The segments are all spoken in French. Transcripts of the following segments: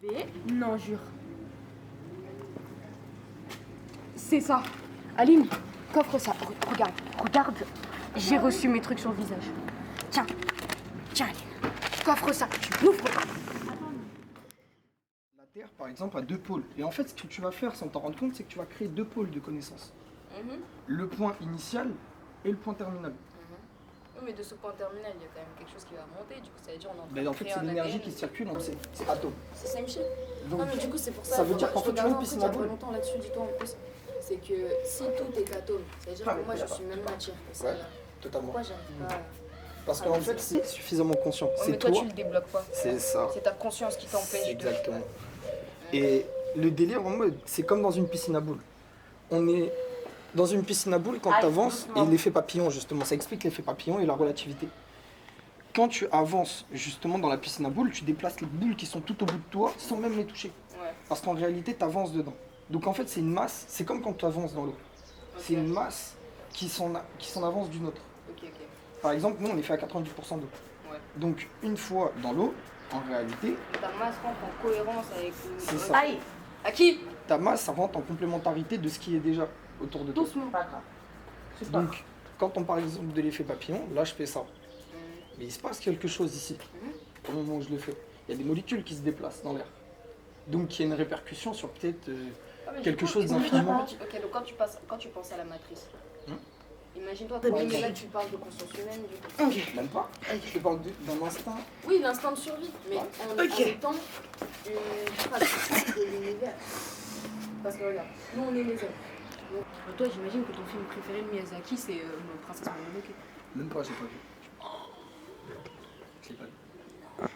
Bébé, non, jure. C'est ça. Aline, coffre ça. Regarde. J'ai reçu mes trucs sur le visage. Tiens, Aline. Coffre ça. Tu l'ouvres pas. La Terre, par exemple, a deux pôles. Et en fait, ce que tu vas faire sans t'en rendre compte, c'est que tu vas créer deux pôles de connaissances. Le point initial et le point terminal. Oui, mais de ce point terminal, il y a quand même quelque chose qui va remonter. Du coup, ça veut dire on est en train Mais de en fait, créer c'est un l'énergie ADN. qui circule, donc c'est atome. C'est same shit. Donc, Non, mais du coup, c'est pour ça. ça veut dire qu'en fait, tu vois une il piscine y a à pas boules. longtemps là-dessus, dis-toi en plus. C'est que si tout est atome, c'est-à-dire Ah, que mais moi, je d'accord. suis même matière que ça. Ouais, Là. totalement. Pourquoi j'arrive pas Parce Ah, qu'en mais fait, c'est- c'est suffisamment conscient. Ouais, C'est mais toi, toi. tu le débloques pas. C'est ça. C'est ta conscience qui t'empêche. Exactement. Et le délire en mode, c'est comme dans une piscine à boules. On est dans une piscine à boules quand tu avances, et l'effet papillon, justement, ça explique l'effet papillon et la relativité. Quand tu avances justement dans la piscine à boules, tu déplaces les boules qui sont tout au bout de toi sans même les toucher. Ouais. Parce qu'en réalité, tu avances dedans. Donc en fait, c'est une masse, c'est comme quand tu avances dans l'eau. C'est une masse qui s'en avance d'une autre. Ok. Par exemple, nous, on est fait à 90% d'eau. Ouais. Donc une fois dans l'eau, en réalité, Ta masse rentre en cohérence avec le. c'est ça. Aïe, À qui? Ta masse, ça rentre en complémentarité de ce qui est déjà autour de toi. doucement. Pas grave. Donc, quand on parle par exemple de l'effet papillon, là je fais ça. Mais il se passe quelque chose ici, au moment où je le fais. Il y a des molécules qui se déplacent dans l'air. Donc il y a une répercussion sur peut-être quelque chose d'infiniment. Ok, donc quand tu penses à la matrice, Hum. imagine-toi, là tu parles de conscience humaine du coup. Même pas. Je te parle d'un instinct. Oui, l'instinct de survie, mais en étant une fraction de l'univers. Parce que regarde, nous on est les hommes. Donc, toi, j'imagine que ton film préféré de Miyazaki, c'est Princesse Mononoke. Même pas, j'ai pas vu. Je l'ai pas vu.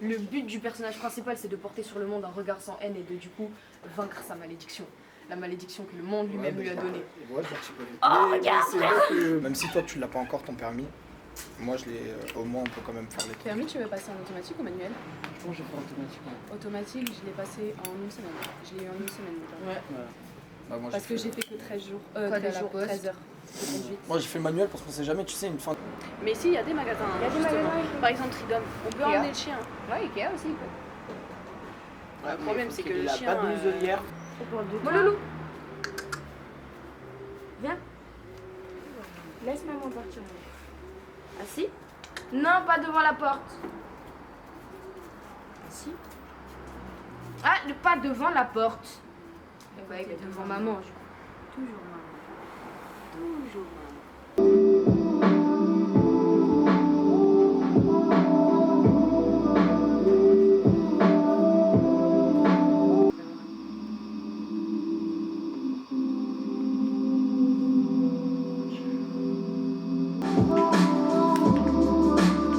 Le but du personnage principal, c'est de porter sur le monde un regard sans haine et de du coup vaincre sa malédiction. La malédiction que le monde lui-même lui a donnée. Ouais, je l'ai pas vu. Mais c'est vrai que même si toi tu l'as pas encore ton permis, moi je l'ai. Au moins on peut quand même faire les trucs. Permis, tu veux passer en automatique ou manuel? Je pense que je vais faire automatiquement. Automatique, je l'ai passé en une semaine. Je l'ai eu en une semaine déjà. Ouais. Bah, moi, Parce que j'ai fait que 13 jours. Code à 13 la jours, poste. 13 heures de conduite. Moi j'ai fait le manuel parce qu'on sait jamais, tu sais, une fin. Mais si, il y a des magasins. Il y a des justement. magasins. Par exemple, Tridom. On peut Ikea. emmener le chien. Ouais, Ikea aussi quoi. Le problème, c'est que le chien. pas de muselière. Moloulou. Viens. Laisse maman partir. Assis? Non, pas devant la porte. Si. Ah, pas devant la porte. Ouais, mais devant maman, je crois. Toujours maman. Toujours maman.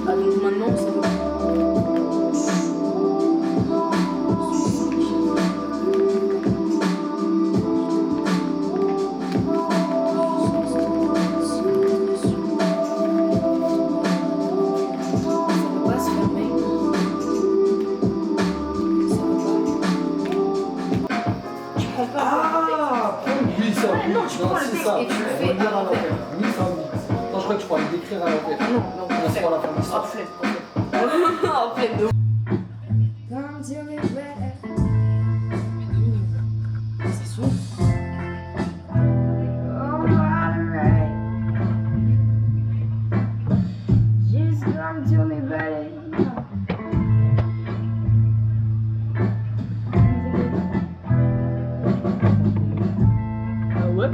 Ah, donc maintenant, ça veut. Pas se fermer. Tu prends pas Oui, ça. non, tu prends le c'est texte ça. et tu le fais Relire à l'envers. Oui, ça, oui. Non, je crois que je pourrais le décrire à l'envers. Non, On se voit à la fin de l'histoire. en pleine de. Ça s'ouvre. Ah ouais?